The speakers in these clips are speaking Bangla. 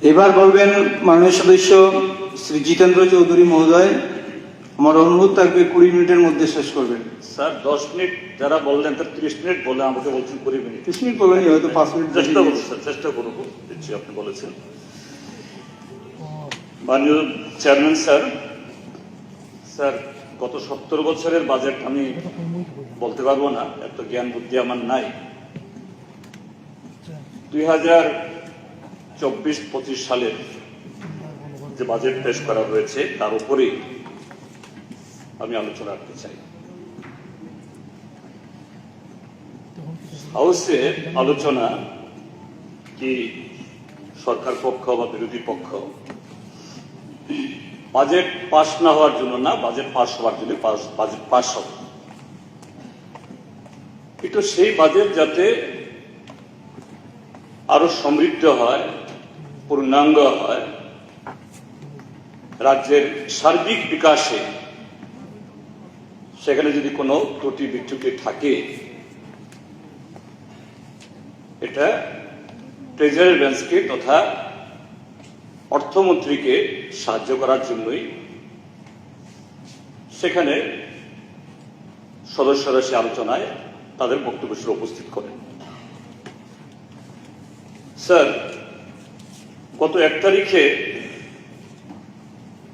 এবার বলবেন মাননীয় সদস্য শ্রী জিতেন্দ্র চৌধুরী মহোদয়। আমার অনুরোধ থাকবে 20 মিনিটের মধ্যে শেষ করবেন। স্যার 10 মিনিট যারা বললেন তার 30 মিনিট বলে আমাকে বলছেন 20 মিনিট। 30 মিনিট বলেন, হয়তো 5 মিনিট চেষ্টা করবো স্যার, চেষ্টা করবো, দিচ্ছি আপনি বলেছেন। মাননীয় চেয়ারম্যান স্যার, স্যার গত 70 বছরের বাজেট আমি বলতে পারবো না, এত জ্ঞান বুদ্ধি আমার নাই। 2024-25 সালের যে বাজেট পেশ করা হয়েছে তার উপরেই আমি আলোচনা করতে চাই। হাউসে আলোচনা কি সরকার পক্ষ বা বিরোধী পক্ষ বাজেট পাস না হওয়ার জন্য না, বাজেট পাস হওয়ার জন্য বাজেট পাস হবে। কিন্তু সেই বাজেট যাতে আরো সমৃদ্ধ হয়, পূর্ণাঙ্গ হয়, রাজ্যের সার্বিক বিকাশে সেখানে যদি কোনো ত্রুটি বিচ্যুতি থাকে এটা ট্রেজারি বেঞ্চকে তথা অর্থমন্ত্রীকে সাহায্য করার জন্যই সেখানে সদস্যরা সে আলোচনায় তাদের বক্তব্য উপস্থিত করেন। স্যার গত 1 তারিখে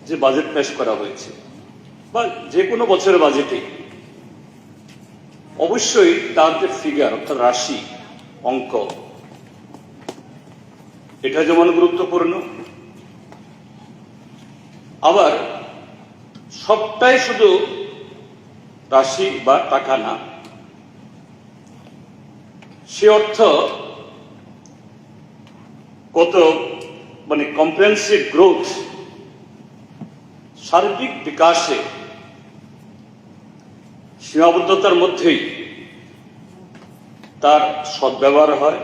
যে বাজেট পেশ করা হয়েছে বা যে কোনো বছরের বাজেটে অবশ্যই তার যে ফিগার অর্থাৎ রাশি অঙ্ক এটা যেমন গুরুত্বপূর্ণ, আবার সবটাই শুধু রাশি বা টাকা না, সে অর্থ কত মানে কম্প্রিহেনসিভ গ্রোথ, সার্বিক বিকাশে সীমাবদ্ধতার মধ্যেই তার সদ্ব্যবহার হয়,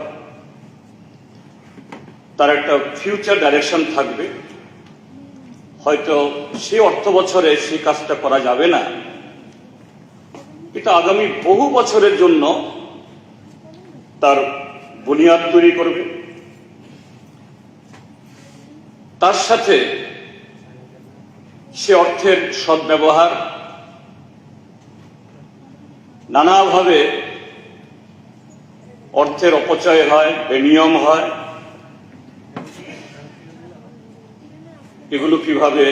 তার একটা ফিউচার ডাইরেকশন থাকবে। হয়তো সে অর্থ বছরে সেই কাজটা করা যাবে না, কিন্তু আগামী বহু বছরের জন্য তার বুনিয়াদ তৈরি করবে। তার সাথে সে অর্থের সদ্ব্যবহার নানাভাবে অর্থের অপচয় হয়, বেনিয়ম হয়, এগুলো কিভাবে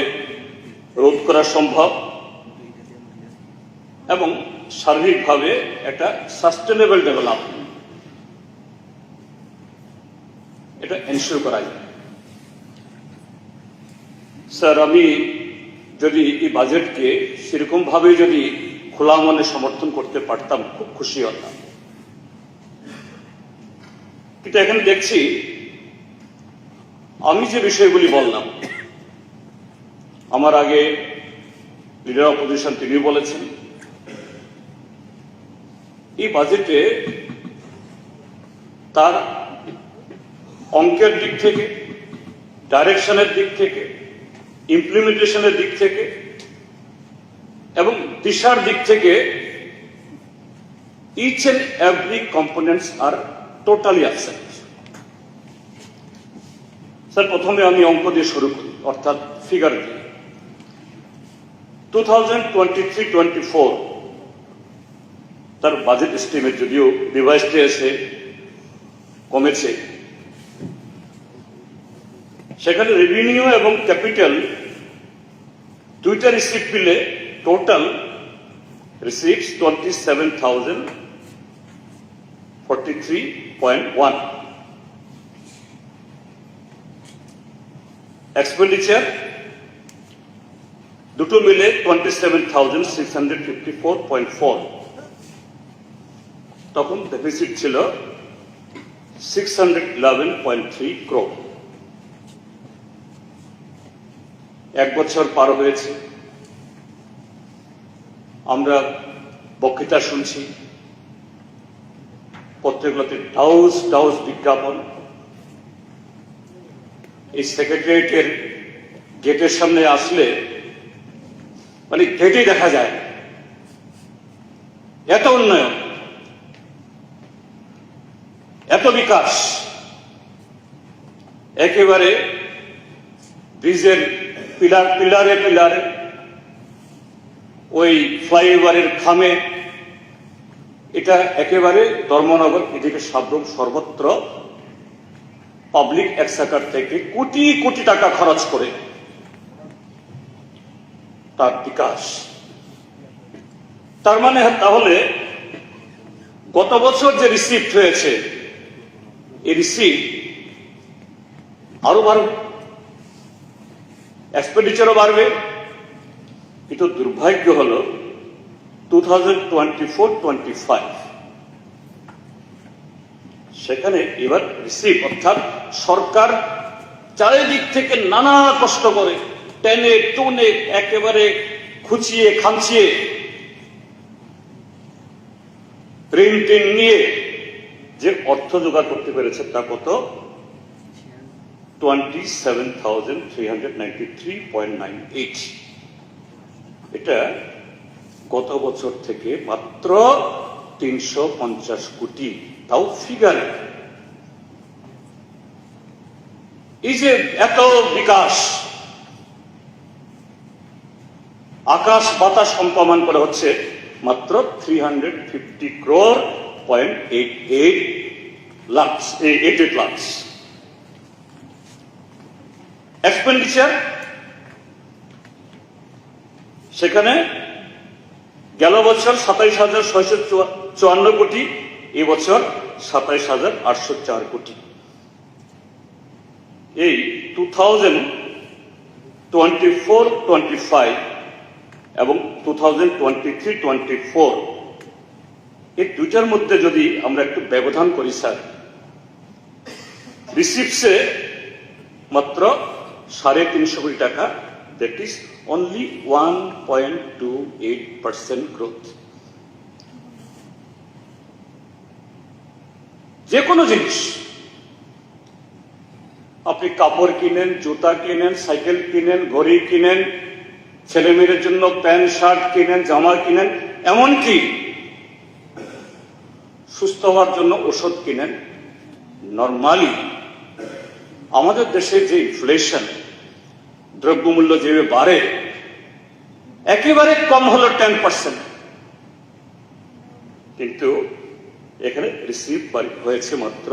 রোধ করা সম্ভব এবং সার্বিকভাবে একটা সাস্টেনেবল ডেভেলপমেন্ট এটা এনশিওর করা যায়। স্যার আমি যদি এই বাজেটকে সেরকম ভাবে যদি খোলা মনে সমর্থন করতে পারতাম খুব খুশি হতাম, কিন্তু এখানে দেখছি আমি যে বিষয়গুলি বললাম, আমার আগে লিডার অপোজিশন তিনি বলেছেন, এই বাজেটে তার অঙ্কের দিক থেকে, ডাইরেকশনের দিক থেকে, ইমপ্লিমেন্টেশনের দিক থেকে এবং দিশার দিক থেকে ইচ এন্ড এভরি কম্পোনেন্টস আর টোটালি অ্যাবসেন্ট। স্যার প্রথমে আমি অঙ্ক দিয়ে শুরু করি, অর্থাৎ ফিগার দিয়ে। 2023-24 তার বাজেট এস্টিমেট যদিও রিভাইজড এসে কমেছে, সেখানে রেভিনিউ এবং ক্যাপিটাল দুইটা রিসিপ্ট মিলে টোটাল রিসিপ্টস 27,043.1, এক্সপেন্ডিচার দুটো মিলে 27,654.4, তখন ডেফিসিট ছিল 611.3 crore। 1 বছর পার হয়েছে, আমরা বক্তৃতা শুনছি, পত্রিকাগুলোতে ডাউজ ডাউজ বিজ্ঞাপন, এই সেক্রেটারিয়েটের গেটের সামনে আসলে মানে গেটে দেখা যায় এত উন্নয়ন, এত বিকাশ, একেবারে ব্রিজের পিলারে পিলারে, ওই ফ্লাইওভারের খামে, এটা একেবারে ধর্মনগর এদিকে সাবরুম সর্বত্র পাবলিক এক্সাকার থেকে কোটি কোটি টাকা খরচ করে তার বিকাশ। তার মানে তাহলে গত বছর যে রিসিপ্ট হয়েছে, এই রিসিপ্ট আরো বাড়বে, এক্সপেন্ডিচারও বাড়বে। কিন্তু দুর্ভাগ্য হল 2024-25 সেখানে এবার রিসিপ্ট, অর্থাৎ সরকার চারিদিক থেকে নানা কষ্ট করে টেনে টুনে একেবারে খুঁচিয়ে খামচিয়ে প্রিন্টিং নিয়ে যে অর্থ জোগাড় করতে পেরেছে তা কত? 27,393.98। এটা গত বছর থেকে মাত্র 350 কোটি, তাও ফিগারে। এই যে এত বিকাশ, আকাশ বাতাস সম্পমান করা হচ্ছে মাত্র 350 crore 0.88 lakhs, 88 lakhs। এক্সপেন্ডিচার সেখানে গেল বছর 27,654 কোটি, এবছর 27,804 কোটি। এই 2024-25 এবং 2023-24 এই দুইটার মধ্যে যদি আমরা একটু ব্যবধান করি স্যার, রিসিপ্টসে মাত্র 350 কোটি টাকা, দ্যাট ইজ অনলি 1.28% গ্রোথ। যে কোনো জিনিস আপনি কাপড় কিনেন, জুতা কিনেন, সাইকেল কিনেন, ঘড়ি কিনেন, ছেলে মেয়েদের জন্য প্যান্ট শার্ট কিনেন, জামা কিনেন, এমনকি সুস্থ হওয়ার জন্য ওষুধ কিনেন, নরমালি আমাদের দেশে যে ইনফ্লেশন, দ্রব্যমূল্য যেভাবে বাড়ে, একেবারে কম হলো 10%, কিন্তু এখানে রিসিভ হয়েছে মাত্র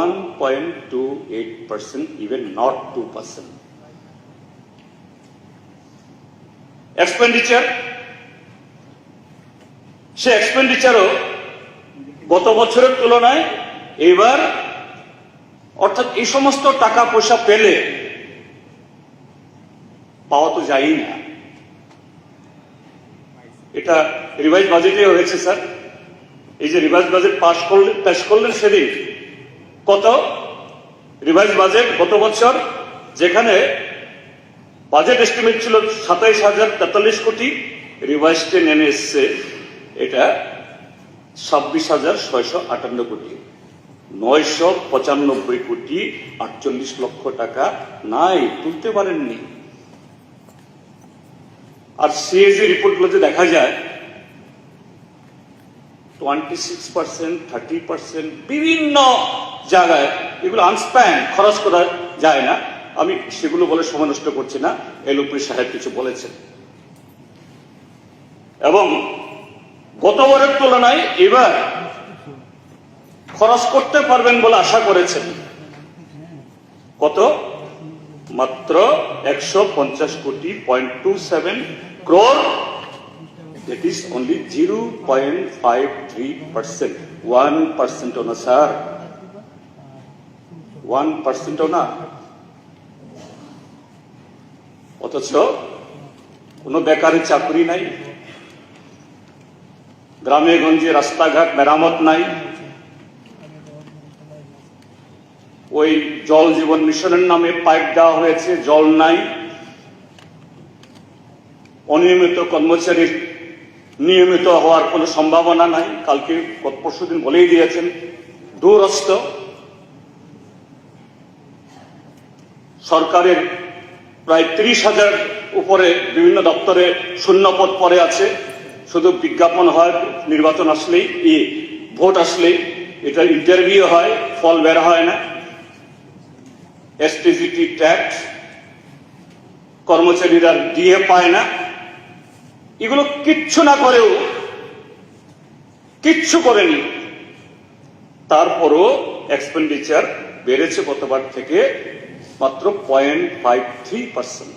1.28%, ইভেন নট 2%। এক্সপেন্ডিচার, সে এক্সপেন্ডিচারও গত বছরের তুলনায় এবার, অর্থাৎ এই সমস্ত টাকা পয়সা পেলে পাওয়া তো যায়ই না। এটা রিভাইজ বাজেটে হয়েছে স্যার। এই যে রিভাইজ বাজেট পেশ করলেন সেদিন, কত রিভাইজ বাজেট গত বছর, যেখানে বাজেট এস্টিমেট ছিল 27,043 কোটি, রিভাইজে নেমে এসছে এটা 26,658 কোটি, 995 কোটি 48 লক্ষ টাকা নাই, তুলতে পারেননি। আর সিএজি রিপোর্টগুলো যে দেখা যায় 26%, 30%, বিভিন্ন জায়গায় এগুলো আনস্প্যান্ড খরচ করা যায় না। আমি সেগুলো বলে সময় নষ্ট করছি না, এলওপি সাহেব কিছু বলেছেন। এবং গতবারের তুলনায় এবার খরচ করতে পারবেন বলে আশা করেছেন কত? মাত্র 150 কোটি 0.27 crore, that is only 0.53%, 1% না স্যার, 1% না। অথচ কোনো বেকারের চাকরি নাই, গ্রামে গঞ্জে রাস্তাঘাট মেরামত নাই, ওই জল জীবন মিশনের নামে পাইপ দেওয়া হয়েছে, জল নাই, অনিয়মিত কর্মচারীর নিয়মিত হওয়ার কোনো সম্ভাবনা নাই। কালকে পরশুদিন বলেই দিয়েছেন দূরস্থ। সরকারের প্রায় 30,000 উপরে বিভিন্ন দপ্তরে শূন্যপদ পড়ে আছে, শুধু বিজ্ঞাপন হয়, নির্বাচন আসলেই, ভোট আসলেই এটা ইন্টারভিউ হয়, ফল বের হয় না। এসটিজিটি ট্যাক্স কর্মচারীরা ডিএ পায় না, এগুলো কিচ্ছু না করেও, কিচ্ছু করেনি, তারপরও এক্সপেন্ডিচার বেড়েছে গতবার থেকে মাত্র 0.53%।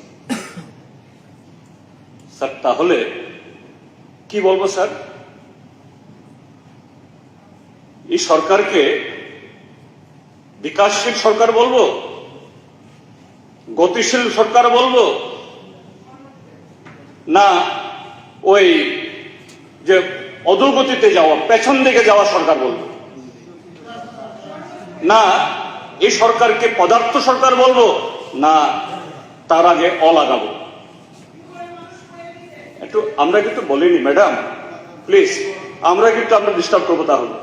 স্যার তাহলে কি বলবো স্যার, এই সরকারকে বিকাশশীল সরকার বলবো, গতিশীল সরকার বলবো, না ওই যে অধোগতিতে যাওয়া, পেছন দিকে যাওয়া সরকার বলবো, না এই সরকারকে পদার্থ সরকার বলবো, না তার আগে লাগাবো? একটু আমরা কিন্তু বলিনি ম্যাডাম, প্লিজ আমরা কিন্তু আমরা ডিস্টার্ব করবো, তাহলে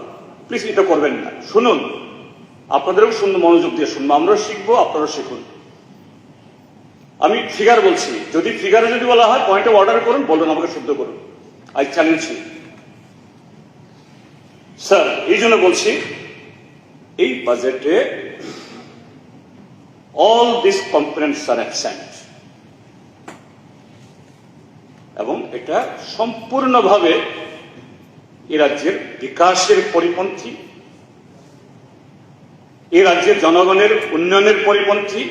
প্লিজ এটা করবেন না। শুনুন, আপনাদেরও শুনুন, মনোযোগ দিয়ে শুনবো, আমরাও শিখবো, আপনারাও শিখুন। আমি ফিগার বলছি, যদি ফিগারে যদি বলা হয় পয়েন্টে অর্ডার করুন, বলুন, আমাকে শুদ্ধ করুন, আই চ্যালেঞ্জ ইউ। স্যার এই জন্য বলছি, এই বাজেটে all this components are absent, এবং এটা সম্পূর্ণভাবে এ রাজ্যের বিকাশের পরিপন্থী, এ রাজ্যের জনগণের উন্নয়নের পরিপন্থী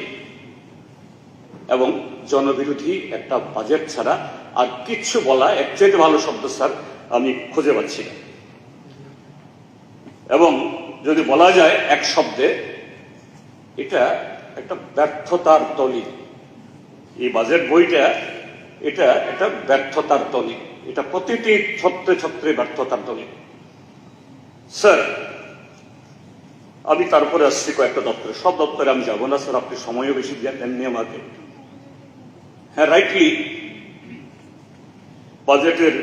এবং জনবিরোধী একটা বাজেট ছাড়া আর কিচ্ছু বলা, এর চেয়ে ভালো শব্দ স্যার আমি খুঁজে পাচ্ছি না। এবং যদি বলা যায় এক শব্দে, এটা একটা ব্যর্থতার দলিল। এই বাজেট বইটা এটা একটা ব্যর্থতার দলিল, এটা প্রতিটি ছত্রে ছত্রে ব্যর্থতার দলিল। স্যার আমি তারপরে আসছি কয়েকটা দপ্তরে, সব দপ্তরে আমি যাবো না স্যার, আপনি সময়ও বেশি দেননি আমাকে। হ্যাঁ, রাইটলি বাজেটের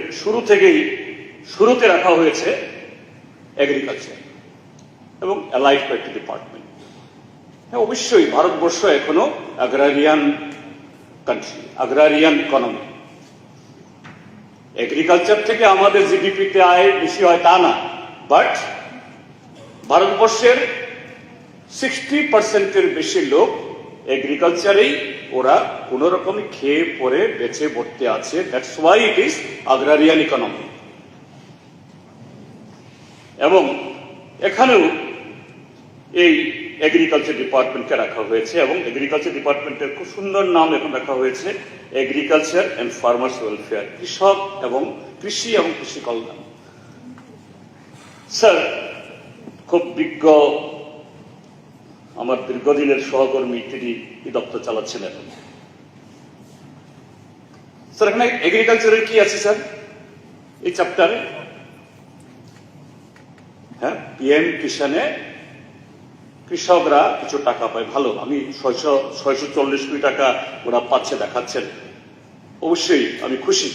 শুরুতে রাখা হয়েছে এগ্রিকালচার এবং অ্যালাইড কয়েকটি ডিপার্টমেন্ট। হ্যাঁ, অবশ্যই ভারতবর্ষ এখনো agrarian country, agrarian economy. Agriculture থেকে আমাদের জিডিপিতে আয় বেশি হয় তা না, বাট ভারতবর্ষের 60% বেশি লোক এগ্রিকালচারেই ওরা কোন রকমই খেয়ে পরে বেঁচে পড়তে আছে। That's why it is agrarian economy. এবং এখানেও এই এগ্রিকালচার ডিপার্টমেন্টকে রাখা হয়েছে, এবং এগ্রিকালচার ডিপার্টমেন্টের খুব সুন্দর নাম এখন রাখা হয়েছে এগ্রিকালচার এন্ড ফার্মার্স ওয়েলফেয়ার, কৃষক এবং কৃষি এবং কৃষি কল্যাণ। স্যার খুব বিজ্ঞ আমার দীর্ঘদিনের সহকর্মী, তিনি এই দপ্তর চালাচ্ছেন এখন। স্যার এখানে এগ্রিকালচারের কি আছে স্যার এই চ্যাপ্টারে? হ্যাঁ, পিএম কিষানে কৃষকরা কিছু টাকা পায়, ভালো। আমি 640 কোটি টাকা ওরা পাচ্ছে দেখাচ্ছেন, অবশ্যই আমি খুশি।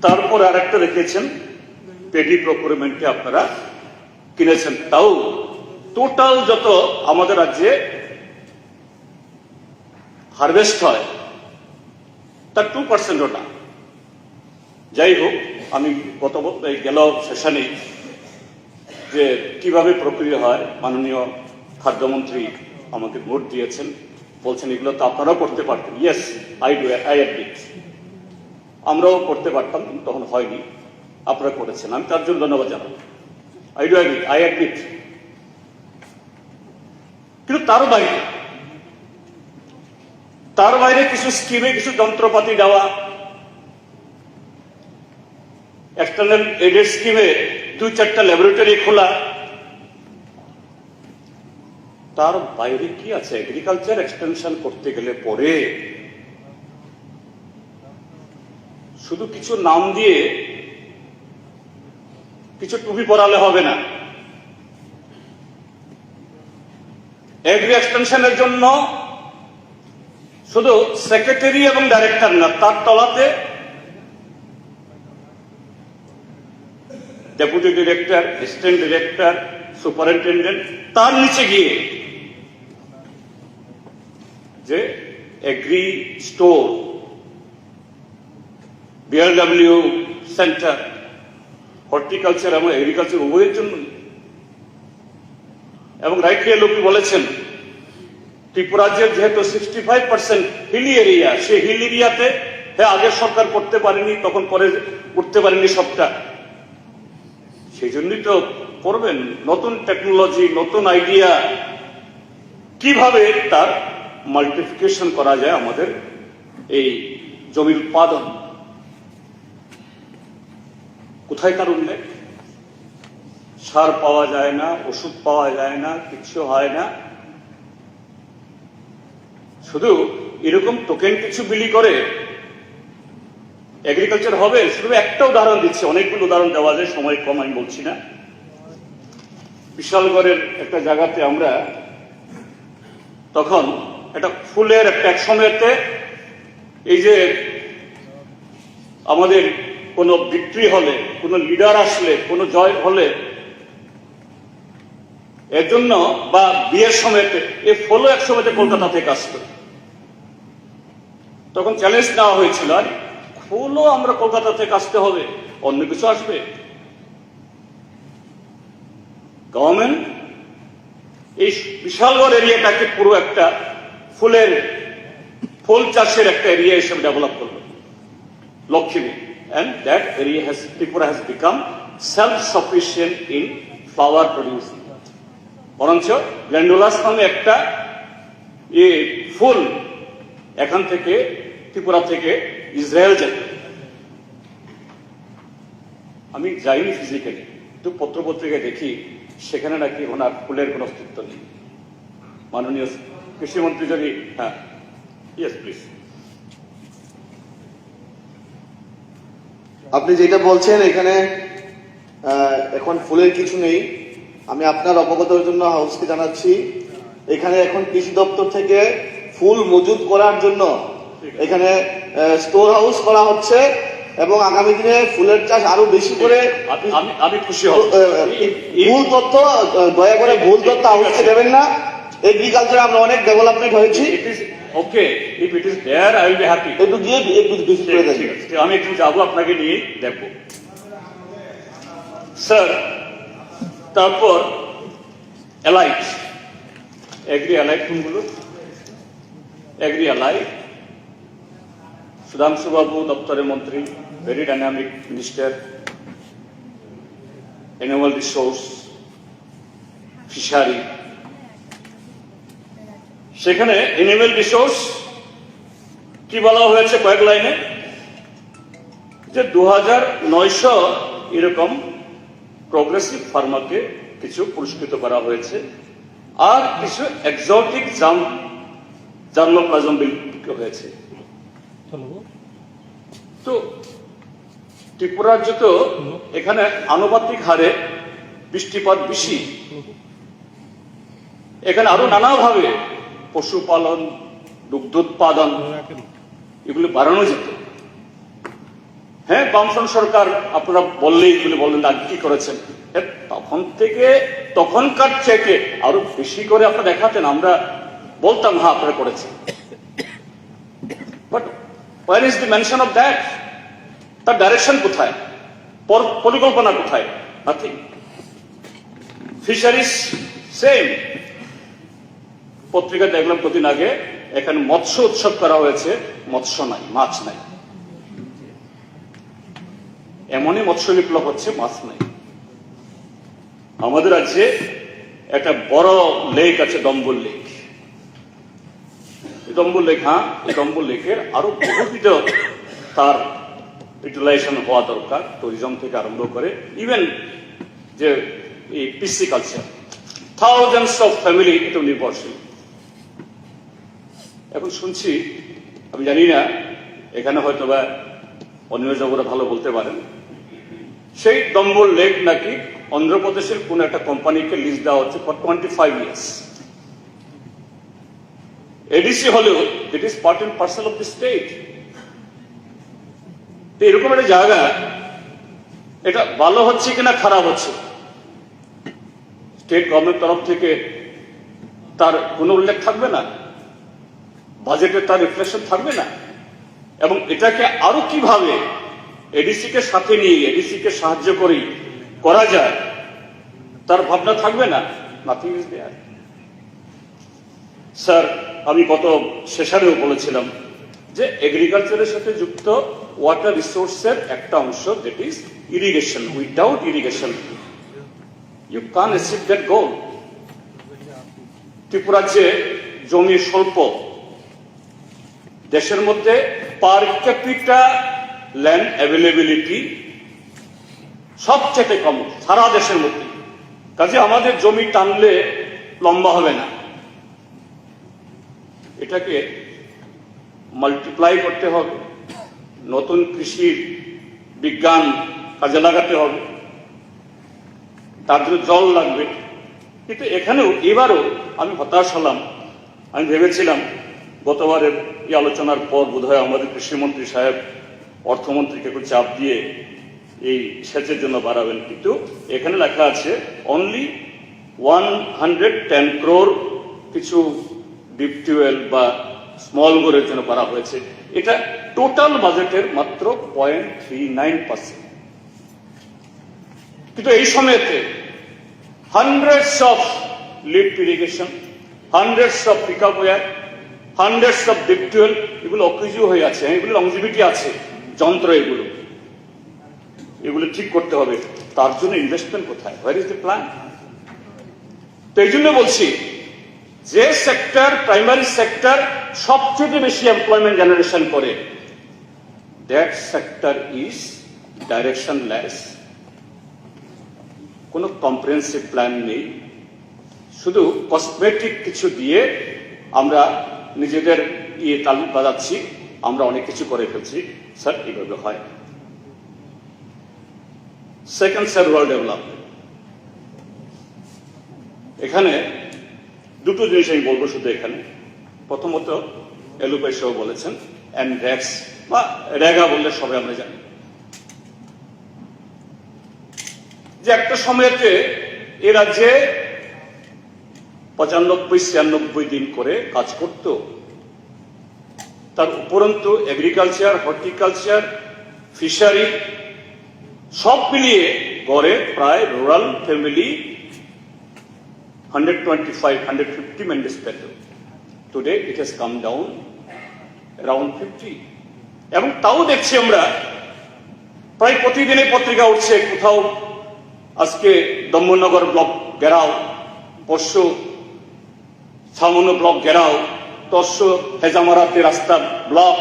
তারপর আর একটা রেখেছেন পেডি প্রকিউরমেন্টে আপনারা কিনেছেন, তাও টোটাল যত আমাদের রাজ্যে হারভেস্ট হয় তার 2%ও না। যাই হোক, আমি গেল সেশনে যে কিভাবে প্রক্রিয়া হয়, মাননীয় খাদ্যমন্ত্রী আমাকে নোট দিয়েছেন, বলছেন এগুলো তো আপনারাও করতে পারতেন। ইয়েস, আই অ্যাডমিট, আমরাও করতে পারতাম, তখন হয়নি, আপনারা করেছেন, আমি তার জন্য ধন্যবাদ জানাবো। I admit. কিন্তু তার বাইরে কিছু স্কিমে কিছু যন্ত্রপাতি দেওয়া, এক্সটার্নাল এডেড স্কিমে 2-4টা ল্যাবরেটরি খোলা, তার বাইরে কি আছে? এগ্রিকালচার এক্সটেনশন করতে গেলে পরে শুধু কিছু নাম দিয়ে কিছু টুপি পরালে হবে না। এগ্রি এক্সটেনশনের জন্য শুধু সেক্রেটারি এবং ডাইরেক্টর না, তার তলাতে deputy director, assistant director, superintendent, তার নিচে গিয়ে যে agri store, BLW centre, horticulture এবং এগ্রিকালচার উভয়ের জন্য। এবং রাইটলি লোক বলেছেন ত্রিপুরাজ্যের যেহেতু 65% হিলি এরিয়া, সেই হিল এরিয়াতে হ্যাঁ আগের সরকার করতে পারেনি, তখন পরে উঠতে পারেনি সবটা, সেই জন্যই তো করবেন নতুন টেকনোলজি, নতুন আইডিয়া, কিভাবে তার মাল্টিপ্লিকেশন করা যায় আমাদের এই জমির উৎপাদন। কোথায় তার উল্লেখ? সার পাওয়া যায় না, ওষুধ পাওয়া যায় না, কিচ্ছু হয় না, শুধু এরকম টোকেন কিছু বিলি করে এগ্রিকালচার হবে। শুধু একটা উদাহরণ দিচ্ছি, অনেকগুলো উদাহরণ দেওয়া যায়, সময় কম, আমি বলছি না। বিশালগড়ের একটা জায়গাতে আমরা তখন একটা ফুলের একটা এক সময়তে এই যে আমাদের কোনো বিক্রি হলে, কোনো লিডার আসলে, কোনো জয় হলে, এর জন্য বা বিয়ের সময়তে এই ফুলও এক সময়তে কলকাতা থেকে আসতো। তখন চ্যালেঞ্জ নেওয়া হয়েছিল, আর ফুলও আমরা কলকাতা থেকে আসতে হবে, অন্য কিছু আসবে। গভর্নমেন্ট এই বিশালগড় এরিয়াটাকে পুরো একটা ফুল চাষের একটা এরিয়া হিসেবে ডেভেলপ করলো, Lakshmi. And that area Tripura has become self-sufficient in flower producing. বরঞ্চ গ্ল্যান্ডুলাস নামে একটা ফুল এখান থেকে, ত্রিপুরা থেকে ইসরায়েল যাবে। আমি যাইনি ফিজিক্যালি, কিন্তু পত্রপত্রিকায় দেখি সেখানে নাকি ওনার ফুলের কোনো অস্তিত্ব নেই। মাননীয় কৃষিমন্ত্রী যদি, হ্যাঁ, ইয়েস প্লিজ। আপনি যেটা বলছেন এখানে এখন ফুলের কিছু নেই, আমি আপনার অবগতের জন্য হাউসকে জানাচ্ছি, এখানে এখন কৃষি দপ্তর থেকে ফুল মজুত করার জন্য এখানে স্টোর হাউস করা হচ্ছে এবং আগামী দিনে ফুলের চাষ আরো বেশি করে। আমি খুশি হব। ভুল তথ্য, দয়া করে ভুল তথ্য হাউসকে দেবেন না। এগ্রিকালচারে আমরা অনেক ডেভেলপমেন্ট হয়েছি। Okay, if it is there I will be happy. একটু গিয়ে একটু বেশি করে দেন। আমি একটু যাবো, আপনাকে নিয়ে দেখবো স্যার। তারপর এলাইট, এগ্রি এলাইট কোনগুলো? এগ্রি এলাইট, সুধাংশু বাবু দপ্তরের মন্ত্রী, very dynamic minister, animal resource, fishery. সেখানে অ্যানিমাল রিসোর্স কি বলা হয়েছে কয়েক লাইনে, যে 2900 এরকম প্রগ্রেসিভ ফার্মারকে কিছু পুরস্কৃত করা হয়েছে, আর কিছু এক্সোটিক জার্মোপ্লাজম বিল হয়েছে। তো ত্রিপুরা রাজ্য তো এখানে আনুপাতিক হারে বৃষ্টিপাত বেশি, এখানে আরো নানাভাবে পশুপালন, দুগ্ধ উৎপাদন এগুলো বাড়ানো যেত। হ্যাঁ, বামফ্রন্ট সরকার আপনারা বললেই এগুলো বললেন না কি করেছেন, তখন থেকে তখনকার চেয়ে আরো বেশি করে আপনারা দেখাতেন, আমরা বলতাম হ্যাঁ আপনারা করেছেন। But where is the mention of that? তার ডাইরেকশন কোথায়, পরিকল্পনা কোথায়? নাথিং। ফিশারিজ সেম, পত্রিকা দেখলাম কদিন আগে, এখানে মৎস্য উৎসব করা হয়েছে, মৎস্য নাই, মাছ নাই। এমনই মৎস্য বিপ্লব হচ্ছে, মাছ নাই। আমাদের রাজ্যে একটা বড় লেক আছে, দম্বুল লেক। দম্বুল লেক, হ্যাঁ, এই দম্বুল লেকের আরো বহুবিধ তার ইউটিলাইজেশন হওয়া দরকার, ট্যুরিজম থেকে আরম্ভ করে ইভেন যে এই পিসি কালচার, থাউজেন্ডস অফ ফ্যামিলি এটা নির্ভরশীল। এখন শুনছি, আমি জানি না, এখানে হয়তো বা অন্য জগরা ভালো বলতে পারেন, সেই দম্বুল লেক নাকি অন্ধ্রপ্রদেশের কোন একটা কোম্পানিকে লিজ দেওয়া হচ্ছে ফর 25 years। এডিসি হলেও it is part and parcel of the state. এরকম একটা জায়গা, এটা ভালো হচ্ছে কিনা খারাপ হচ্ছে, স্টেট গভর্নমেন্ট তরফ থেকে তার কোনো উল্লেখ থাকবে না, বাজেটে তার রিফ্লেকশন থাকবে না, এবং এটাকে আরো কিভাবে এডিসি কে সাথে নিয়ে এডিসি কে সাহায্য করা যায় তার ভাবনা থাকবে না। Nothing is there sir. আমি গত সেশনেও বলেছিলাম যে এগ্রিকালচারের সাথে যুক্ত ওয়াটার রিসোর্সের একটা অংশ, that is irrigation. Without irrigation you can achieve that goal. ত্রিপুরার যে জমি স্বল্প, দেশের মধ্যে পার ক্যাপিটা ল্যান্ড অ্যাভেলেবিলিটি সবচেয়ে কম সারা দেশের মধ্যে। কাজে আমাদের জমি টানলে লম্বা হবে না, এটাকে মাল্টিপ্লাই করতে হবে, নতুন কৃষির বিজ্ঞান কাজে লাগাতে হবে, তার জন্য জল লাগবে। কিন্তু এখানেও এবারও আমি হতাশ হলাম। আমি ভেবেছিলাম গতবারের এই আলোচনার পর বোধহয় আমাদের কৃষিমন্ত্রী সাহেব অর্থমন্ত্রীকে একটু চাপ দিয়ে এই সেচের জন্য বাড়াবেন, কিন্তু এখানে লেখা আছে অনলি 110 crore কিছু ডিপ টিউবওয়েল বা স্মল বোরের জন্য করা হয়েছে। এটা টোটাল বাজেটের মাত্র 0.39%। কিন্তু এই সময়তে hundreds of lift irrigation, hundreds of pickup weir, hundreds of deep tubewell, এগুলো অকেজু হয়ে আছে, এগুলো লংজিভিটি আছে, যন্ত্র এগুলো ঠিক করতে হবে। তার জন্য ইনভেস্টমেন্ট কোথায়? Where is the plan? তো এই জন্য বলছি যে সেক্টর, প্রাইমারি সেক্টর সবচেয়ে বেশি এমপ্লয়মেন্ট জেনারেশন করে, দ্যাট সেক্টর ইজ ডাইরেকশনলেস। কোনো কম্প্রিহেন্সিভ প্ল্যান নেই, শুধু কসমেটিক কিছু দিয়ে আমরা নিজেদের তালিম বাজাচ্ছি, আমরা অনেক কিছু করে ফেলছি। স্যার, এইভাবে হয়। Second, sir, rural development. এখানে দুটো জিনিস আমি বলবো শুধু এখানে। প্রথমত এলুপাই সহ বলেছেন এনড্যাক্স বা রেগা বললে সবাই আমরা জানি যে একটা সময়তে এ রাজ্যে 95-96 দিন করে কাজ করত। তার উপরন্তু এগ্রিকালচার, হর্টিকালচার, ফিশারি সব মিলিয়ে গড়ে প্রায় rural family 125-150 members per day. Today it has come down around 50. এবং তাও দেখছি আমরা প্রায় প্রতিদিনই পত্রিকা উঠছে, কোথাও আজকে দমননগর ব্লক ঘেরাও, পরশু সামান্য ব্লক ঘেরাও, তরশু হেজামারাতে রাস্তা ব্লক।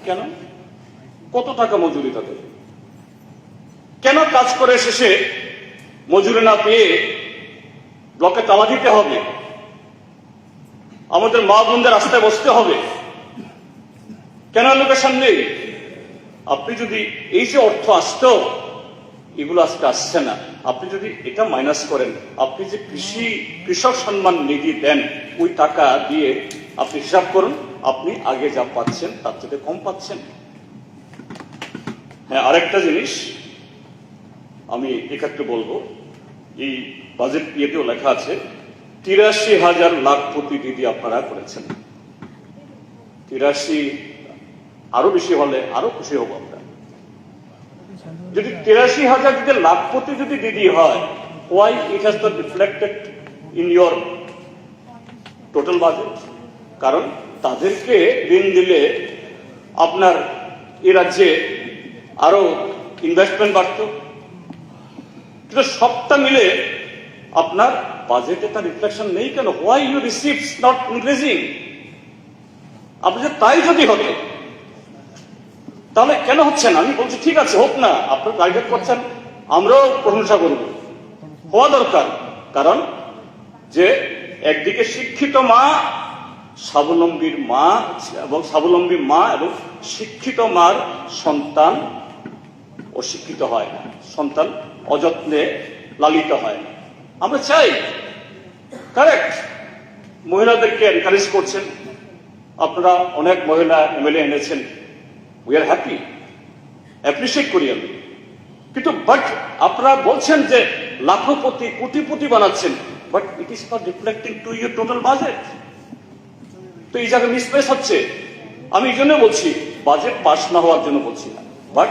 কেন? কত টাকা মজুরি তাদের? কেন কাজ করে শেষে মজুরি না পেয়ে ব্লকে তালা দিতে হবে? আমাদের মা বোনদের রাস্তায় বসতে হবে? কেন লোকেশন নেই? আপনি যদি এই যে অর্থ আসতো, এগুলো আজকে আসছে না, আপনি যদি এটা মাইনাস করেন, আপনি যে কৃষক সম্মান নিধি দেন, ওই টাকা দিয়ে আপনি হিসাব করুন, আপনি আগে যা পাচ্ছেন তার থেকে কম পাচ্ছেন। হ্যাঁ, আরেকটা জিনিস আমি এক্ষেত্রে বলবো, এই বাজেট ইয়েতেও লেখা আছে 83,000 লাখপতি দিদি আপনারা করেছেন। 83 আরো বেশি হলে আরো খুশি হব আমরা। যদি 83,000 যদি লাখপতি যদি দিদি হয়, why it has not reflected in your total budget? কারণ তাদেরকে ঋণ দিলে আপনার এ রাজ্যে আরো ইনভেস্টমেন্ট বাড়ত। কিন্তু সবটা মিলে আপনার বাজেটে তার রিফ্লেকশন নেই কেন? Why you receives not increasing? আপনি যে তাই যদি হতো তাহলে কেন হচ্ছে না? আমি বলছি ঠিক আছে, হোক না, আপনার টার্গেট করছেন, আমরাও প্রশংসা করব, হওয়া দরকার। কারণ যে একদিকে শিক্ষিত মা, স্বাবলম্বীর মা এবং স্বাবলম্বী মা এবং শিক্ষিত মার সন্তান অশিক্ষিত হয় না, সন্তান অযত্নে লালিত হয় না। আমরা চাই, কারেক্ট, মহিলাদেরকে এনকারেজ করছেন, আপনারা অনেক মহিলা এমএলএ এনেছেন, উই আর হ্যাপি, অ্যাপ্রিসিয়েট করি আমি। কিন্তু বাট আপনারা বলছেন যে লাখপতি কোটিপতি বানাচ্ছেন, but it is not reflecting to your total budget. তো এই জায়গায় মিসপ্লেস হচ্ছে। আমি এই জন্য বলছি, বাজেট পাস না হওয়ার জন্য বলছি না, but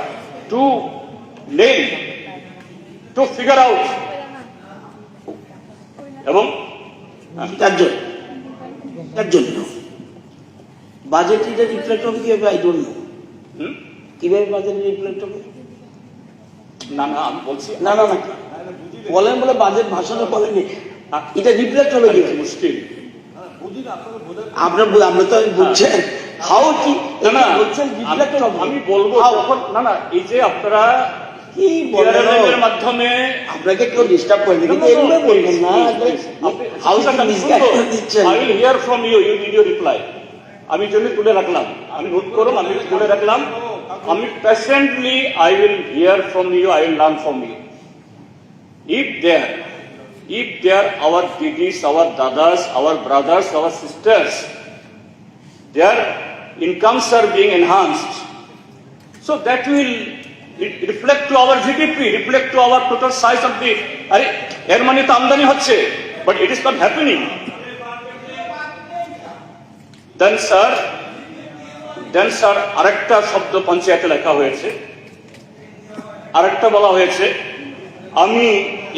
to name, to figure out. এবং তার জন্য বাজেট এটা রিফ্লেক্ট হবে কিভাবে, আই ডোন্ট নো। হুম? কিভাবে বাজেট রিফ্লেক্ট হবে? না না আমি বলছি না না না বলেন বলে বাজেট ভাষণে বলেনি, এটা রিফ্লেক্ট হবে কি মুশকিল। আপনার আমরা তো বুঝছেন হাউ কি না না বলছেন রিফ্লেক্ট হবে, আমি বলবো How? যখন না না এই যে আপনারা কি বলেন PRLM-এর মাধ্যমে আপনাকে কেউ ডিস্টার্ব করেনি, কিন্তু এগুলো বলবেন না, হাউ মিসগাইড করে দিচ্ছেন। I will hear from you, you need your reply. আমি জন্য তুলে রাখলাম, আমি নোট করুন, আমি তুলে রাখলাম, আমি patiently I will hear from you, I will learn from you. If there our didis, our dadas, our brothers, our sisters, their incomes are being enhanced, so that will reflect to our GDP, reflect to our total size of the, আরে এর মানে তো আমদানি হচ্ছে, but it is not happening. Then sir আরেকটা শব্দ পঞ্চায়েতে লেখা হয়েছে, আরেকটা বলা হয়েছে, আমি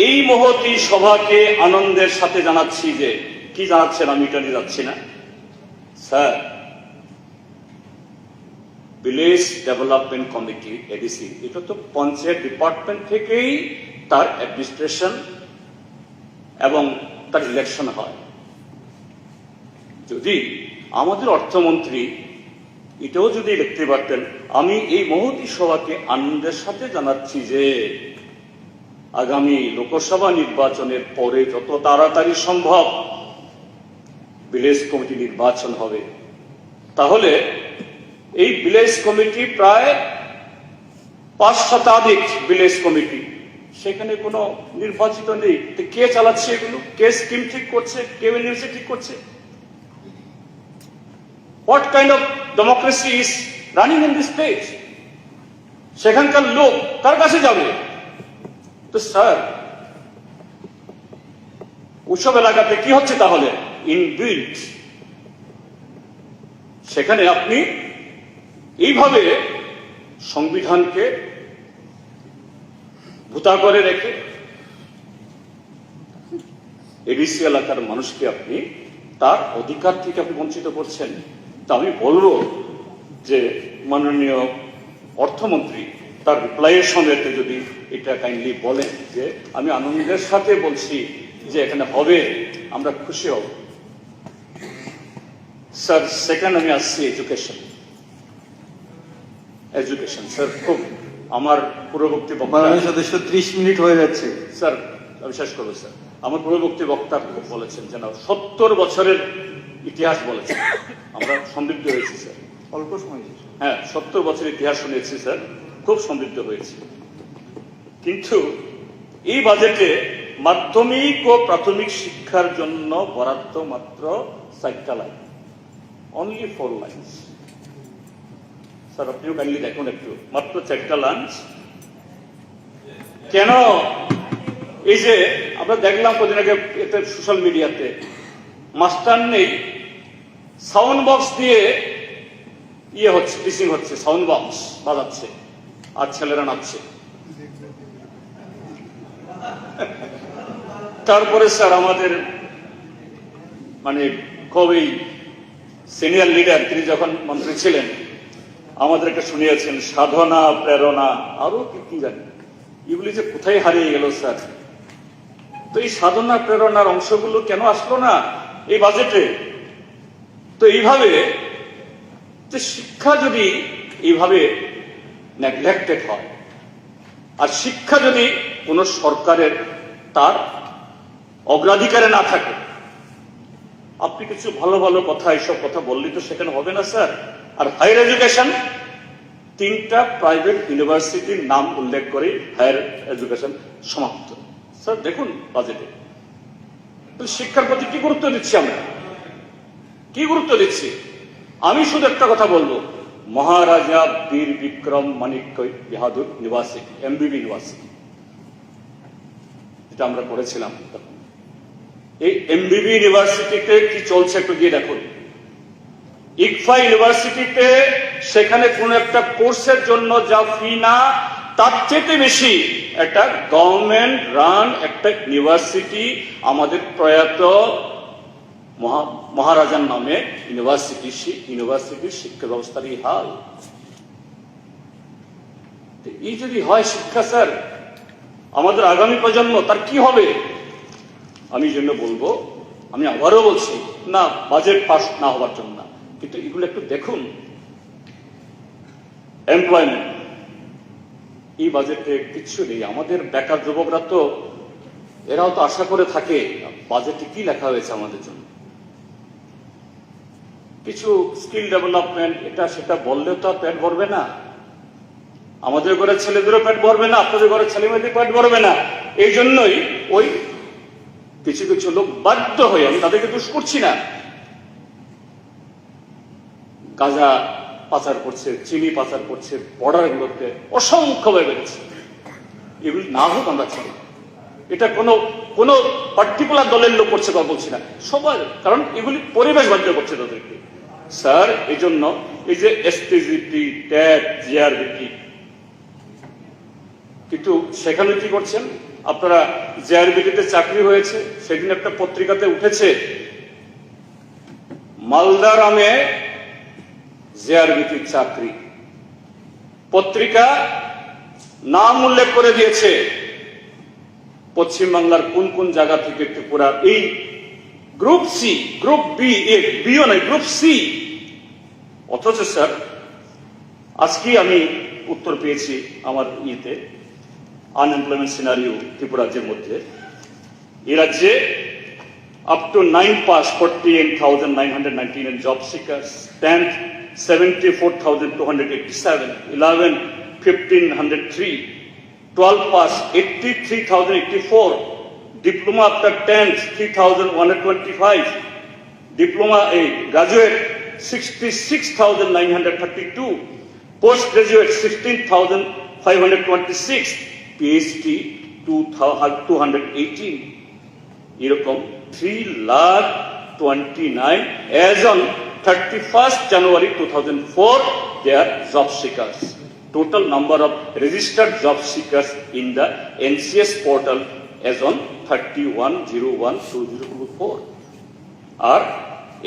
এই মহতী সভাকে আনন্দের সাথে জানাচ্ছি যে, কি জানাচ্ছেন আমি এটা নিয়ে যাচ্ছি না sir, village development committee ADC, এটা তো পঞ্চায়েত ডিপার্টমেন্ট থেকেই তার অ্যাডমিনিস্ট্রেশন এবং তার ইলেকশন হয়। যদি আমাদের অর্থমন্ত্রী এটাও যদি লিখতে পারতেন, আমি এই মহতী সভাকে আনন্দের সাথে জানাচ্ছি যে আগামী লোকসভা নির্বাচনের পরে যত তাড়াতাড়ি সম্ভব ভিলেজ কমিটি নির্বাচন হবে, তাহলে এই ভিলেজ কমিটি প্রায় 5 শতাধিক ভিলেজ কমিটি, সেখানে কোনো নির্বাচিত নেই, তো কে চালাচ্ছে এগুলো, কে স্কিম ঠিক করছে, কে ইউনিভার্সিটি ঠিক করছে? What kind of democracy is running in this state? সেখানকার লোক কার কাছে যাবে? তো স্যার ওসব এলাকাতে কি হচ্ছে তাহলে? ইনবিল্ট সেখানে আপনি এইভাবে সংবিধানকে ভূতা করে রেখে এডিসি এলাকার মানুষকে আপনি তার অধিকার থেকে আপনি বঞ্চিত করছেন। তা আমি বলবো যে মাননীয় অর্থমন্ত্রী তার রিপ্লাইয়ের সঙ্গে যদি এটা কাইন্ডলি বলেন যে আমি আনন্দের সাথে বলছি যে এখানে হবে, আমরা খুশি হব। স্যার সেকেন্ড আমি আসছি এডুকেশন স্যার, খুব আমার পূর্ববর্তী বক্তা, মাননীয় সদস্য 30 মিনিট হয়ে যাচ্ছে। স্যার আমি শেষ করবো স্যার, আমার পূর্ববর্তী বক্তা খুব বলেছেন যেন 70 বছরের ইতিহাস বলেছেন, আমরা সমৃদ্ধ হয়েছি স্যার। অল্প সময় শেষ। হ্যাঁ 70 বছর ইতিহাস শুনেছি স্যার, খুব সমৃদ্ধ হয়েছে। কিন্তু এই বাজেটে মাধ্যমিক ও প্রাথমিক শিক্ষার জন্য বরাদ্দ মাত্র 4টা লাইন, অনলি 4 লাইনস। স্যার আপনিও কাইন্ডলি দেখুন একটু, মাত্র 4টা লাইন। কেন? এই যে আমরা দেখলাম কদিন আগে এতে সোশ্যাল মিডিয়াতে, মাস্টার নেই, সাউন্ড বক্স দিয়ে ইয়ে হচ্ছে, টিচিং হচ্ছে, সাউন্ড বক্স বাজাচ্ছে আর ছেলেরা নাচছে। তারপরে স্যার আমাদের মানে খুবই সিনিয়র লিডার, তিনি যখন মন্ত্রী ছিলেন আমাদেরকে শুনিয়েছেন সাধনা, প্রেরণা, আরো কি জানি, এগুলি যে কোথায় হারিয়ে গেল স্যার। তো এই সাধনা প্রেরণার অংশগুলো কেন আসলো না এই বাজেটে? তো এইভাবে যে শিক্ষা যদি এইভাবে নেগলেক্টেড হয়, আর শিক্ষা যদি কোন সরকারের তার অগ্রাধিকারে না থাকে, আপনি কিছু ভালো ভালো কথা এইসব কথা বললেই তো সেখানে হবে না স্যার। আর হায়ার এডুকেশন, 3টা প্রাইভেট ইউনিভার্সিটির নাম উল্লেখ করে হায়ার এডুকেশন সমাপ্ত। স্যার দেখুন বাজেটে শিক্ষার প্রতি কি গুরুত্ব দিচ্ছি আমরা, কি গুরুত্ব দিচ্ছি? আমি শুধু একটা কথা বলবো, মহারাজা বীর বিক্রম মানিক্য বাহাদুর ইউনিভার্সিটি, এমবিবি ইউনিভার্সিটি, যেটা আমরা করেছিলাম, এই এমবিবি ইউনিভার্সিটিতে কি চলছে একটু গিয়ে দেখুন। ইকফা ইউনিভার্সিটিতে সেখানে কোন একটা কোর্সের জন্য যা ফি না, তার চেয়ে বেশি একটা গভর্নমেন্ট রান একটা ইউনিভার্সিটি আমাদের প্রয়াত মহারাজার নামে ইউনিভার্সিটির শিক্ষা ব্যবস্থার এই হাল। এই যদি হয় শিক্ষা স্যার, আমাদের আগামী প্রজন্ম তার কি হবে? আমি জন্য বলবো, আমি আবারও বলছি, না বাজেট পাস না হওয়ার জন্য না, কিন্তু এগুলো একটু দেখুন। এমপ্লয়মেন্ট, এই বাজেটে কিচ্ছু নেই। আমাদের বেকার যুবকরা তো, এরাও তো আশা করে থাকে বাজেটে কি লেখা হয়েছে আমাদের জন্য। কিছু স্কিল ডেভেলপমেন্ট, এটা সেটা বললে তো আর পেট ভরবে না। আমাদের ঘরের ছেলেদেরও পেট ভরবে না, আপনাদের ঘরের ছেলে মেয়েদের পেট ভরবে না। এই জন্যই ওই কিছু কিছু লোক বাধ্য হয়ে, আমি তাদেরকে দোষ করছি না, গাঁজা পাচার করছে, চিনি পাচার করছে, বর্ডার গুলোতে অসংখ্যভাবে বেড়েছে। এগুলি না হোক আমরা চাই। এটা কোনো পার্টিকুলার দলের লোক করছে কথা বলছি না, সবার, কারণ এগুলি পরিবেশ বাধ্য করছে তাদেরকে। স্যার এই জন্য এই যে এসটিজিটি, ট্যাগ, জিআরবিটি, কিন্তু সেখানে কি করছেন আপনারা? জিআরবিটিতে চাকরি হয়েছে, সেদিন একটা পত্রিকাতে উঠেছে মালদারামে জিআরবিটির চাকরি। পত্রিকা নাম উল্লেখ করে দিয়েছে পশ্চিমবাংলার কোন কোন জায়গা থেকে ত্রিপুরার এই গ্রুপ সি, গ্রুপ বিও নয়, গ্রুপ সি। অথচ স্যার আজকে আমি উত্তর পেয়েছি আমার ইয়েতে, আনএমপ্লয়মেন্ট সিনারিও ত্রিপুরা রাজ্যের মধ্যে, এই রাজ্যে up to 9 pass 48,919 job seekers, 10th 74,287, 11 1,503, 12 pass 83,084, diploma after 10th 3,125, diploma graduate 66,932, postgraduate 16,526, PhD 218, এরকম 3,29,000 as on 31st January 2004 they are job seekers. Total number of registered job seekers in the NCS portal as on 31/01/2024. আর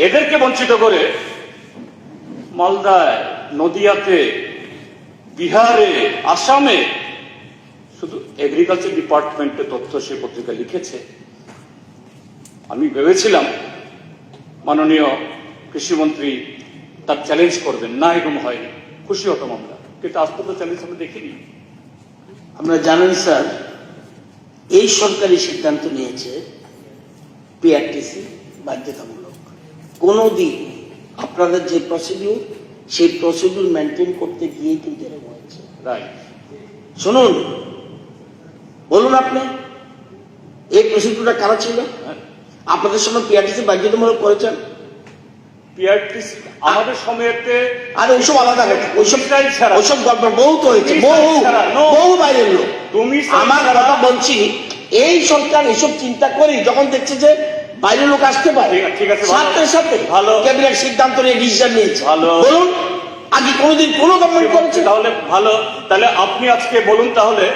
এদেরকে বঞ্চিত করে মালদায়, নদিয়াতে, বিহারে, আসামে, শুধু এগ্রিকালচার ডিপার্টমেন্টে তথ্য সে পত্রিকা লিখেছে। আমি ভেবেছিলাম মাননীয় কৃষিমন্ত্রী তার চ্যালেঞ্জ করবেন, না এরকম হয়নি, খুশি হতাম আমরা, কিন্তু আজ পর্যন্ত চ্যালেঞ্জ আমরা দেখিনি। আমরা জানেন স্যার, এই সরকারি সিদ্ধান্ত নিয়েছে পিআরটিসি বাধ্যতামূলক। কোনোদিন আপনাদের যে প্রসিডিউর, সেই প্রসিডিউর মেনটেন করতে গিয়েই কিন্তু এরকম হয়েছে। রাইট, শুনুন, বলুন আপনি এই প্রসিডিউরটা কারা ছিল? আপনাদের সময় পিআরটিসি বাধ্যতামূলক করেছেন? পিআরটিসি আমাদের সময়তে, আর ওইসব আলাদা কথা, ওইসব গল্প বহুত হয়েছে, বহু বাইরের লোক। তুমি আমার কথা বলছি, এই সরকার এসব চিন্তা করি যখন দেখছে যে বাইরের লোক আসতে পারে, ঠিক আছে, সাথে সাথে ভালো ক্যাবিনেট সিদ্ধান্ত নিয়ে ডিসিশন নিয়েছে। ভালো, বলুন আগে কোনোদিন কোন গভর্নমেন্ট করেছে? তাহলে ভালো, তাহলে আপনি আজকে বলুন, তাহলে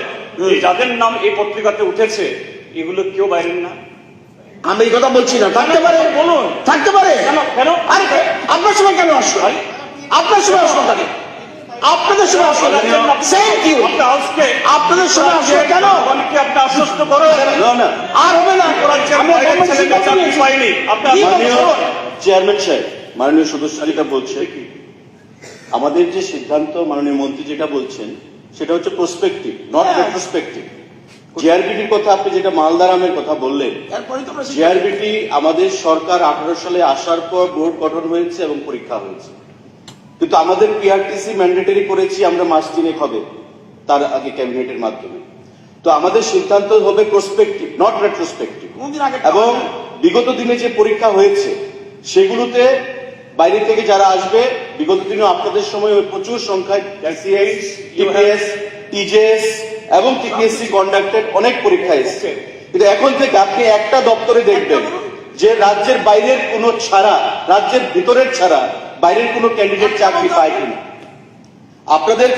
এই যাদের নাম এই পত্রিকাতে উঠেছে এগুলো কেউ বাইরের না? আমি এই কথা বলছি না, থাকতে পারে, বলুন, থাকতে পারে। কেন? আরে আপনার সময় কেন আসলো? আপনার সময় আসলো কেন? আপনাদের সময় আসলো কেন? আপনাদের সময় আসলো কেন? আপনি আশ্বস্ত করেন আর হবে না। পাইনি আপনার চেয়ারম্যান সাহেব, মাননীয় সদস্য যেটা বলছে, আমাদের যে সিদ্ধান্ত, মাননীয় মন্ত্রী যেটা বলছেন, সেটা হচ্ছে প্রসপেক্টিভ, নট রেট্রোস্পেক্টিভ। জিআরবিটির কথা আপনি যেটা মালদারামের কথা বললেন, জিআরবিটি আমাদের সরকার 18 সালে আসার পর বোর্ড গঠন হয়েছে এবং পরীক্ষা হয়েছে, কিন্তু আমাদের পিআরটিসি ম্যান্ডেটরি করেছি আমরা মাস 3 হবে, তার আগে ক্যাবিনেটের মাধ্যমে। তো আমাদের সিদ্ধান্ত হবে প্রসপেক্টিভ, নট রেট্রোস্পেক্টিভ। এবং বিগত দিনে যে পরীক্ষা হয়েছে সেগুলোতে বাইরে থেকে যারা আসবে, বিগত দিনে আপনাদের সময় প্রচুর সংখ্যায় টিপিএস, টিজেএস এবং টিপিএসসি কন্ডাক্টেড অনেক পরীক্ষা এসেছে, কিন্তু এখন থেকে আপনি একটা দপ্তরে দেখবেন যে রাজ্যের বাইরের কোনো ছাড়া, রাজ্যের ভিতরের ছাড়া বাইরের কোনো ক্যান্ডিডেট চাকরি পায় কিনা। আপনাদের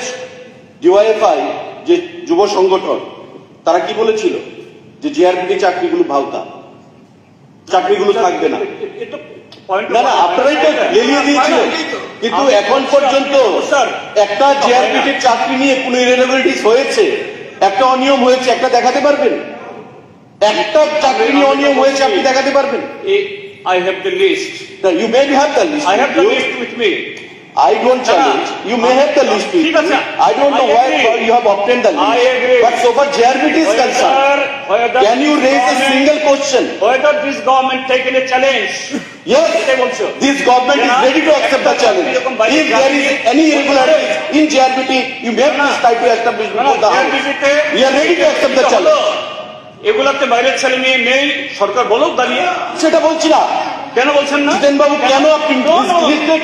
ডিওয়াইএফআই যে যুব সংগঠন, তারা কি বলেছিল যে জিআরবিটি চাকরিগুলো ভাওতা, চাকরিগুলো থাকবে না। না না আপনারাই তো লেলিয়ে দিয়েছিলেন, কিন্তু এখন পর্যন্ত স্যার একটা জিআরপিটির চাকরি নিয়ে কোনো ইরেগুলারিটিস হয়েছে, একটা অনিয়ম হয়েছে, একটা দেখাতে পারবেন? একটা চাকরি নিয়ে অনিয়ম হয়েছে আপনি দেখাতে পারবেন? I have the list. You may have the list. I have the list with me. I don't challenge. You may have the list with ঠিক you. আছে। I don't know I why agree. you have obtained the list. I agree. But so far JRPT is concerned, can you raise a single question? Whether this government taken a challenge? Yes, এটাই বলছো। this government is ready to accept the challenge. If there is any irregularity in JRPT, you may please try to establish before the House. We are ready to accept the challenge. এগুলাতে বাইরের ছেলে মেয়ে নেই, সরকার বলো দাঁড়িয়ে। সেটা বলছি না। কেন বলছেন না? জিতেন বাবু, কেন আপনি No, no. mislead